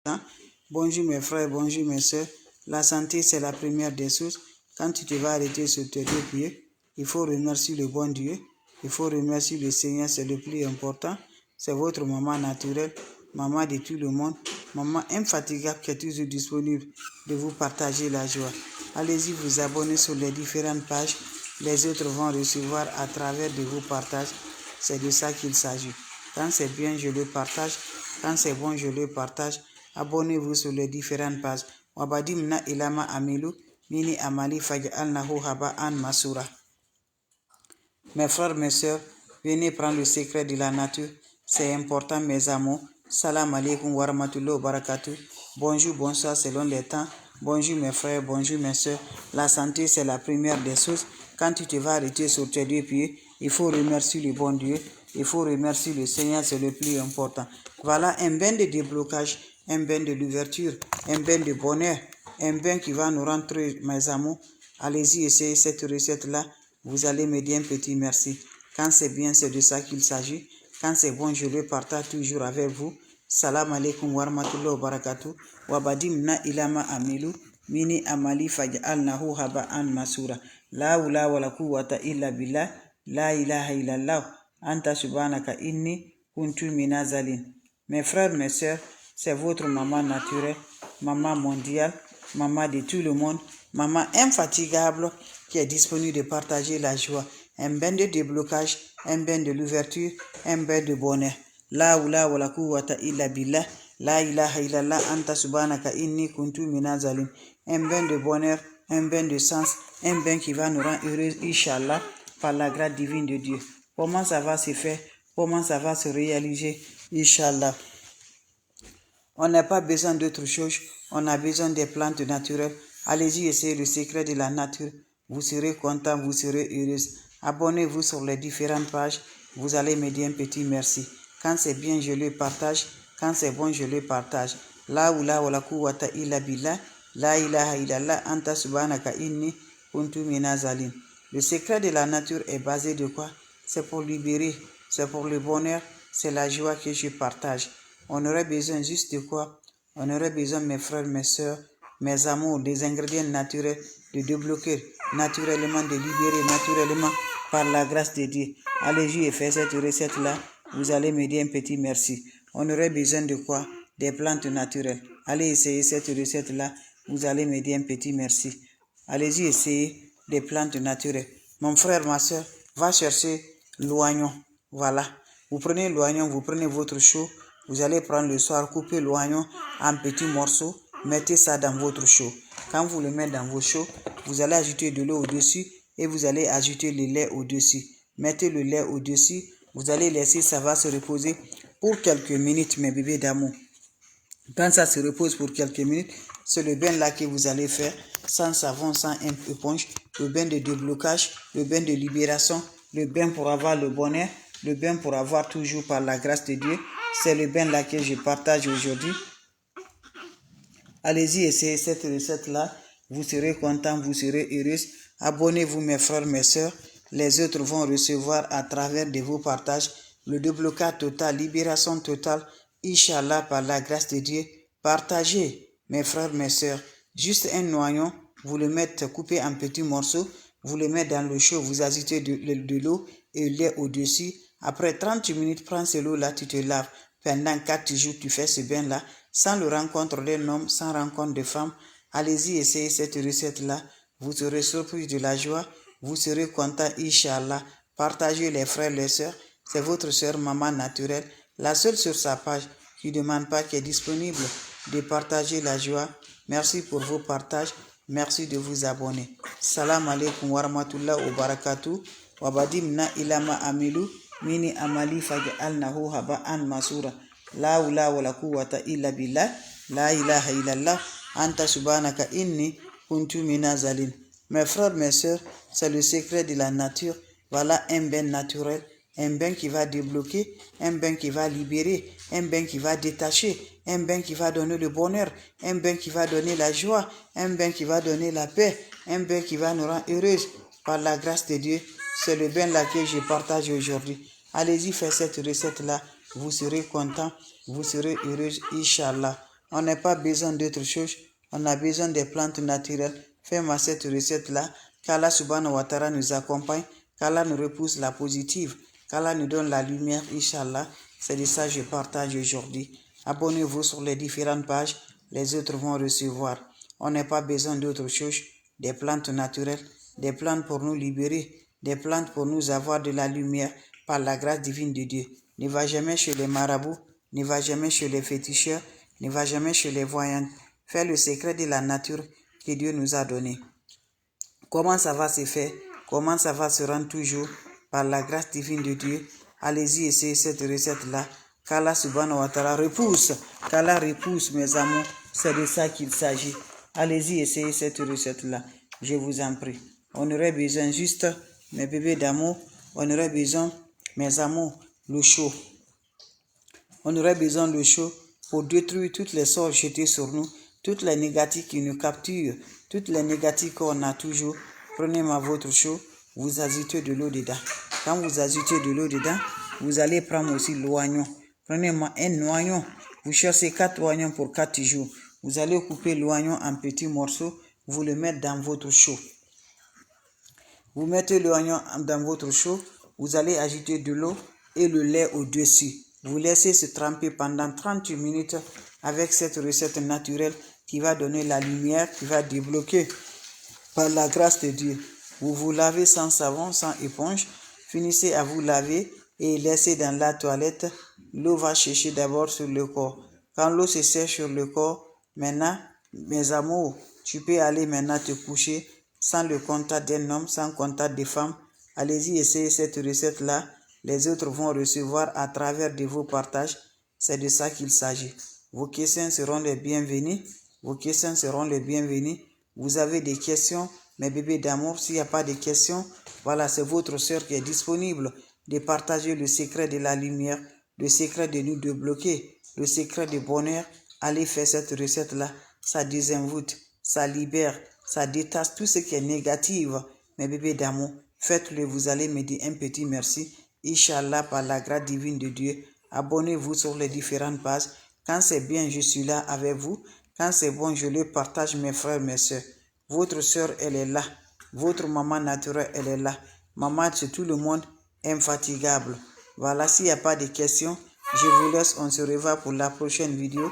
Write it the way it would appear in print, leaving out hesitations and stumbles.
Hein? Bonjour mes frères, bonjour mes soeurs. La santé, c'est la première des choses. Quand tu te vas arrêter sur tes deux pieds, il faut remercier le bon Dieu. Il faut remercier le Seigneur, c'est le plus important. C'est votre maman naturelle, maman de tout le monde, maman infatigable qui est toujours disponible de vous partager la joie. Allez-y vous abonner sur les différentes pages. Les autres vont recevoir à travers de vos partages. C'est de ça qu'il s'agit. Quand c'est bien, je le partage. Quand c'est bon, je le partage. Abonnez-vous sur les différentes pages. Wabadimna ilama amilu, mini amali faj'alnahu haba'an masura. Mes frères, mes soeurs, venez prendre le secret de la nature. C'est important, mes amours. Salam alaikum wa rahmatullahi wa barakatuh. Bonjour, bonsoir selon les temps. Bonjour mes frères, bonjour mes soeurs. La santé, c'est la première des choses. Quand tu te vas arrêter sur tes deux pieds, il faut remercier le bon Dieu. Il faut remercier le Seigneur, c'est le plus important. Voilà un bain de déblocage, un bain de l'ouverture, un bain de bonheur, un bain qui va nous rentrer, mes amours. Allez-y, essayez cette recette-là. Vous allez me dire un petit merci. Quand c'est bien, c'est de ça qu'il s'agit. Quand c'est bon, je le partage toujours avec vous. Salam alaikum wa rahmatullahi wa barakatuh. Wabadimna ilama amilu. Mini amali faj'alnahu haba'an masura. La hawla wa la quwwata illa billah. La ilaha illallah. Anta subhanaka inni kuntu minazalin. Mes frères, mes soeurs, c'est votre maman naturelle, maman mondiale, maman de tout le monde, maman infatigable qui est disponible de partager la joie. Un bain de déblocage, un bain de l'ouverture, un bain de bonheur. La hawla wa la quwwata illa billah. La ilaha illallah anta subhanaka inni kuntu minazalin. Un bain de bonheur, un bain de sens, un bain qui va nous rendre heureux, Inch'Allah, par la grâce divine de Dieu. Comment ça va se faire? Comment ça va se réaliser? Inch'Allah. On n'a pas besoin d'autre chose. On a besoin des plantes naturelles. Allez-y, essayez le secret de la nature. Vous serez content, vous serez heureuse. Abonnez-vous sur les différentes pages. Vous allez me dire un petit merci. Quand c'est bien, je le partage. Quand c'est bon, je le partage. La hawla wa la quwwata illa billah. La ilaha illallah anta subhanaka inni kuntu minazalin. Le secret de la nature est basé de quoi? C'est pour libérer, c'est pour le bonheur, c'est la joie que je partage. On aurait besoin juste de quoi? On aurait besoin, mes frères, mes soeurs, mes amours, des ingrédients naturels, de débloquer naturellement, de libérer naturellement par la grâce de Dieu. Allez-y et faites cette recette-là. Vous allez me dire un petit merci. On aurait besoin de quoi? Des plantes naturelles. Allez essayer cette recette-là. Vous allez me dire un petit merci. Allez-y essayer des plantes naturelles. Mon frère, ma soeur, va chercher l'oignon. Voilà. Vous prenez l'oignon, vous prenez votre chou. Vous allez prendre le soir, couper l'oignon en petits morceaux. Mettez ça dans votre chou. Quand vous le mettez dans vos choux, vous allez ajouter de l'eau au-dessus et vous allez ajouter le lait au-dessus. Mettez le lait au-dessus. Vous allez laisser, ça va se reposer pour quelques minutes, mes bébés d'amour. Quand ça se repose pour quelques minutes, c'est le bain là que vous allez faire, sans savon, sans éponge, le bain de déblocage, le bain de libération, le bain pour avoir le bonheur, le bain pour avoir toujours par la grâce de Dieu. C'est le bain là que je partage aujourd'hui. Allez-y, essayez cette recette-là. Vous serez content, vous serez heureuse. Abonnez-vous, mes frères, mes soeurs. Les autres vont recevoir à travers de vos partages le déblocage total, libération totale, Inch'Allah, par la grâce de Dieu. Partagez, mes frères, mes soeurs. Juste un oignon, vous le mettez coupé en petits morceaux, vous le mettez dans le chaud, vous ajoutez de l'eau et le lait au-dessus. Après 30 minutes, prends ce lot-là, tu te laves. Pendant 4 jours, tu fais ce bain-là, sans le rencontre d'un homme, sans rencontre de femme. Allez-y, essayez cette recette-là. Vous serez surpris de la joie. Vous serez content, Inch'Allah. Partagez les frères, les sœurs. C'est votre sœur, maman naturelle, la seule sur sa page qui ne demande pas, qui est disponible de partager la joie. Merci pour vos partages. Merci de vous abonner. Salam alaikum wa rahmatullahi wa barakatuh. Wabadimna ilama amilu. Mini amali faj'alnahu haba'an masura. La hawla wa la quwwata illa billah. La ilaha illallah. Anta subhanaka inni kuntu minazalin. Mes frères, mes soeurs, c'est le secret de la nature. Voilà un bain naturel, un bain qui va débloquer, un bain qui va libérer, un bain qui va détacher, un bain qui va donner le bonheur, un bain qui va donner la joie, un bain qui va donner la paix, un bain qui va nous rendre heureuses par la grâce de Dieu. C'est le bain là que je partage aujourd'hui. Allez-y, faites cette recette-là. Vous serez content, vous serez heureuse, Inch'Allah. On n'a pas besoin d'autre chose. On a besoin des plantes naturelles. Fais-moi cette recette-là. Qu'Allah subhanahu wa ta'ala nous accompagne. Qu'Allah nous repousse la positive. Qu'Allah nous donne la lumière, Inch'Allah. C'est de ça que je partage aujourd'hui. Abonnez-vous sur les différentes pages. Les autres vont recevoir. On n'a pas besoin d'autre chose. Des plantes naturelles. Des plantes pour nous libérer. Des plantes pour nous avoir de la lumière par la grâce divine de Dieu. Ne va jamais chez les marabouts. Ne va jamais chez les féticheurs. Ne va jamais chez les voyants. Fais le secret de la nature que Dieu nous a donné. Comment ça va se faire? Comment ça va se rendre toujours? Par la grâce divine de Dieu. Allez-y, essayez cette recette-là. Qu'Allah subhanahu wa ta'ala repousse. Qu'Allah repousse, mes amours. C'est de ça qu'il s'agit. Allez-y, essayez cette recette-là. Je vous en prie. On aurait besoin juste, mes bébés d'amour, on aurait besoin, mes amours, le chaud. On aurait besoin de chaud pour détruire toutes les sorts jetées sur nous, toutes les négatives qui nous capturent, toutes les négatives qu'on a toujours. Prenez-moi votre chaud, vous ajoutez de l'eau dedans. Quand vous ajoutez de l'eau dedans, vous allez prendre aussi l'oignon. Prenez-moi un oignon. Vous cherchez 4 oignons pour 4 jours. Vous allez couper l'oignon en petits morceaux, vous le mettez dans votre chaud. Vous mettez l'oignon dans votre chaud, vous allez ajouter de l'eau et le lait au-dessus. Vous laissez se tremper pendant 30 minutes avec cette recette naturelle qui va donner la lumière, qui va débloquer par la grâce de Dieu. Vous vous lavez sans savon, sans éponge, finissez à vous laver et laissez dans la toilette. L'eau va sécher d'abord sur le corps. Quand l'eau se sèche sur le corps, maintenant, mes amours, tu peux aller maintenant te coucher sans le contact d'un homme, sans contact de femme. Allez-y, essayez cette recette-là. Les autres vont recevoir à travers de vos partages. C'est de ça qu'il s'agit. Vos questions seront les bienvenues. Vos questions seront les bienvenues. Vous avez des questions, mes bébés d'amour. S'il n'y a pas de questions, voilà, c'est votre sœur qui est disponible de partager le secret de la lumière, le secret de nous débloquer, le secret du bonheur. Allez faire cette recette-là. Ça désinvoûte, ça libère, ça détache tout ce qui est négatif. Mes bébés d'amour, faites-le. Vous allez me dire un petit merci. Inch'Allah, par la grâce divine de Dieu. Abonnez-vous sur les différentes pages. Quand c'est bien, je suis là avec vous. Quand c'est bon, je le partage, mes frères, mes soeurs. Votre soeur, elle est là. Votre maman naturelle, elle est là. Maman, c'est tout le monde infatigable. Voilà, s'il n'y a pas de questions, je vous laisse. On se revoit pour la prochaine vidéo.